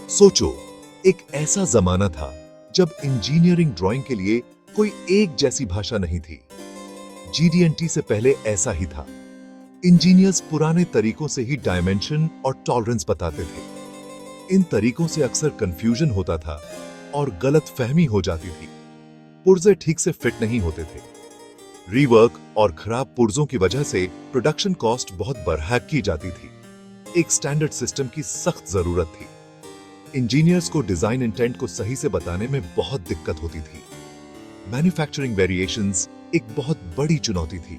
सोचो, एक ऐसा जमाना था जब इंजीनियरिंग ड्राइंग के लिए कोई एक जैसी भाषा नहीं थी। GD&T से पहले ऐसा ही था। इंजीनियर्स पुराने तरीकों से ही डायमेंशन और टॉलरेंस बताते थे। इन तरीकों से अक्सर कंफ्यूजन होता था और गलतफहमी हो जाती थी। पुर्जे ठीक से फिट नहीं होते थे। रीवर्क और खराब पुर्जों की वजह से प्रोडक्शन कॉस्ट बहुत बढ़ाक की जाती थी। एक स्टैंडर्ड सिस्टम की सख्त जरूरत थी। इंजीनियर्स को डिजाइन इंटेंट को सही से बताने में बहुत दिक्कत होती थी। मैन्युफैक्चरिंग वेरिएशंस एक बहुत बड़ी चुनौती थी।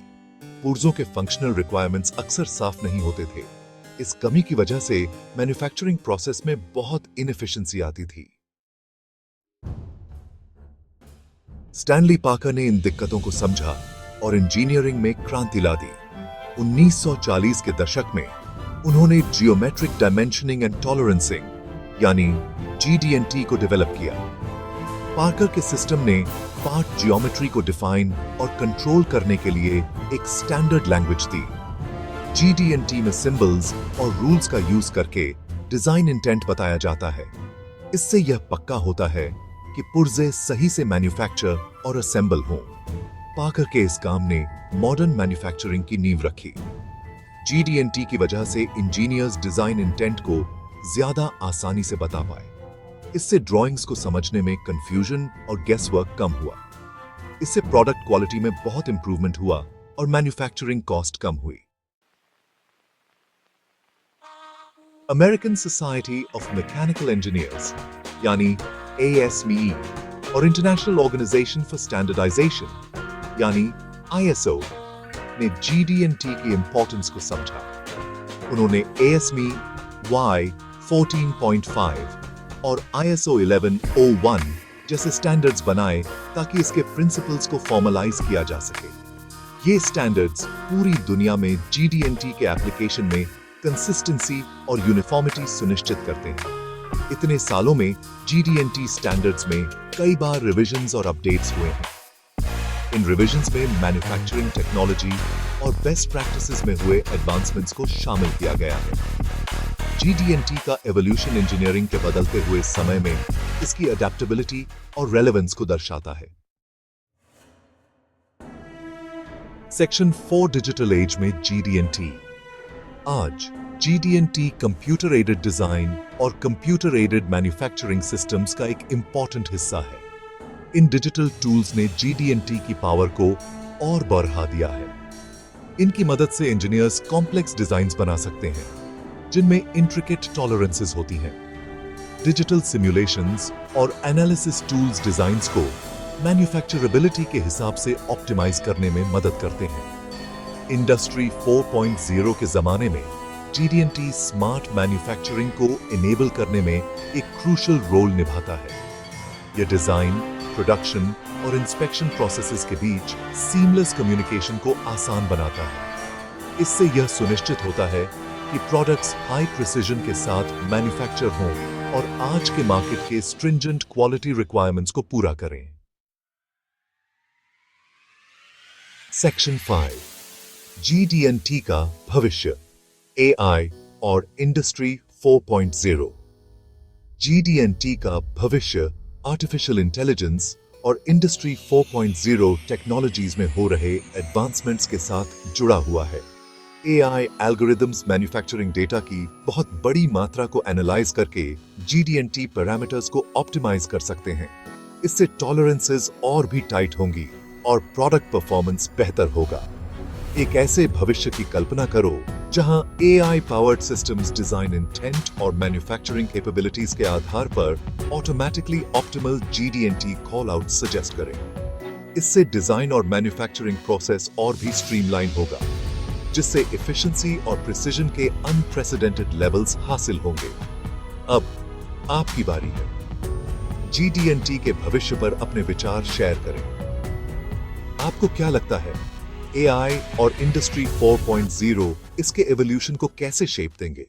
पुर्जों के फंक्शनल रिक्वायरमेंट्स अक्सर साफ नहीं होते थे। इस कमी की वजह से मैन्युफैक्चरिंग प्रोसेस में बहुत इनएफिशिएंसी आती थी। स्टैनली पार्कर ने इन दिक्कतों को समझा और इंजीनियरिंग में क्रांति ला दी। 1940 के दशक में उन्होंने जियोमेट्रिक डायमेंशनिंग एंड टॉलरेंसिंग यानी GD&T को डेवलप किया। पार्कर के सिस्टम ने पार्ट जियोमेट्री को डिफाइन और कंट्रोल करने के लिए एक स्टैंडर्ड लैंग्वेज दी। GD&T में सिंबल्स और रूल्स का यूज करके डिजाइन इंटेंट बताया जाता है। इससे यह पक्का होता है कि पुर्जे सही से मैन्युफैक्चर और असेंबल हों। पार्कर के इस काम ने मॉडर्न मैन्युफैक्चरिंग की नींव रखी। GD&T की वजह से इंजीनियर्स डिजाइन इंटेंट को ज्यादा आसानी से बता पाए। इससे ड्राइंग्स को समझने में कंफ्यूजन और गेस वर्क कम हुआ। इससे प्रोडक्ट क्वालिटी में बहुत इंप्रूवमेंट हुआ और मैन्युफैक्चरिंग कॉस्ट कम हुई। American society of mechanical engineers यानी ASME और इंटरनेशनल ऑर्गेनाइजेशन फॉर स्टैंडर्डाइजेशन यानी ISO ने GD&T की इंपॉर्टेंस को समझा। उन्होंने ASME Y 14.5 और ISO 1101 जैसे स्टैंडर्ड्स बनाए ताकि इसके प्रिंसिपल्स को फॉर्मलाइज किया जा सके। ये स्टैंडर्ड्स पूरी दुनिया में GD&T के एप्लीकेशन में कंसिस्टेंसी और यूनिफॉर्मिटी सुनिश्चित करते हैं। इतने सालों में GD&T स्टैंडर्ड्स में कई बार रिविजन्स और अपडेट्स हुए हैं। इन रिविजन्स में मैन्युफैक्चरिंग टेक्नोलॉजी और बेस्ट प्रैक्टिसेस में हुए एडवांसमेंट्स को शामिल किया गया है। GD&T का एवोल्यूशन इंजीनियरिंग के बदलते हुए समय में इसकी अडेप्टेबिलिटी और रेलेवेंस को दर्शाता है। सेक्शन 4 डिजिटल एज में GD&T। आज GD&T कंप्यूटर एडेड डिजाइन और कंप्यूटर एडेड मैन्युफैक्चरिंग सिस्टम्स का एक इंपॉर्टेंट हिस्सा है। इन डिजिटल टूल्स ने GD&T की पावर को और बढ़ा दिया है। इनकी मदद से इंजीनियर्स कॉम्प्लेक्स डिजाइन्स बना सकते हैं जिनमें इंट्रिकेट टॉलरेंसेस होती हैं। डिजिटल सिमुलेशंस और एनालिसिस टूल्स डिजाइन्स को मैन्युफैक्चरेबिलिटी के हिसाब से ऑप्टिमाइज करने में मदद करते हैं। इंडस्ट्री 4.0 के जमाने में GD&T स्मार्ट मैन्युफैक्चरिंग को इनेबल करने में एक क्रूशियल रोल निभाता है। यह डिजाइन, प्रोडक्शन और इंस्पेक्शन प्रोसेसेस के बीच सीमलेस कम्युनिकेशन को आसान बनाता है। इससे यह सुनिश्चित होता है कि प्रोडक्ट्स हाई प्रिसिजन के साथ मैन्युफैक्चर हों और आज के मार्केट के स्ट्रिंजेंट क्वालिटी रिक्वायरमेंट्स को पूरा करें। सेक्शन 5 GD&T का भविष्य, AI और इंडस्ट्री 4.0। GD&T का भविष्य आर्टिफिशियल इंटेलिजेंस और इंडस्ट्री 4.0 टेक्नोलॉजीज में हो रहे एडवांसमेंट्स के साथ जुड़ा हुआ है। AI एल्गोरिदम्स मैन्युफैक्चरिंग डेटा की बहुत बड़ी मात्रा को एनालाइज करके GD&T पैरामीटर्स को ऑप्टिमाइज कर सकते हैं। इससे टॉलरेंसेस और भी टाइट होंगी और प्रोडक्ट परफॉर्मेंस बेहतर होगा। एक ऐसे भविष्य की कल्पना करो जहां AI powered systems design intent और मैन्युफैक्चरिंग कैपेबिलिटीज के आधार पर automatically optimal GD&T call out suggest करें। इससे डिजाइन और मैन्युफैक्चरिंग प्रोसेस और भी स्ट्रीमलाइन होगा, जिससे एफिशिएंसी और प्रिसिजन के अनप्रेसिडेंटेड लेवल्स हासिल होंगे। अब आपकी बारी है। GD&T के भविष्य पर अपने विचार शेयर करें। आपको क्या लगता है, AI और इंडस्ट्री 4.0 इसके एवोल्यूशन को कैसे शेप देंगे?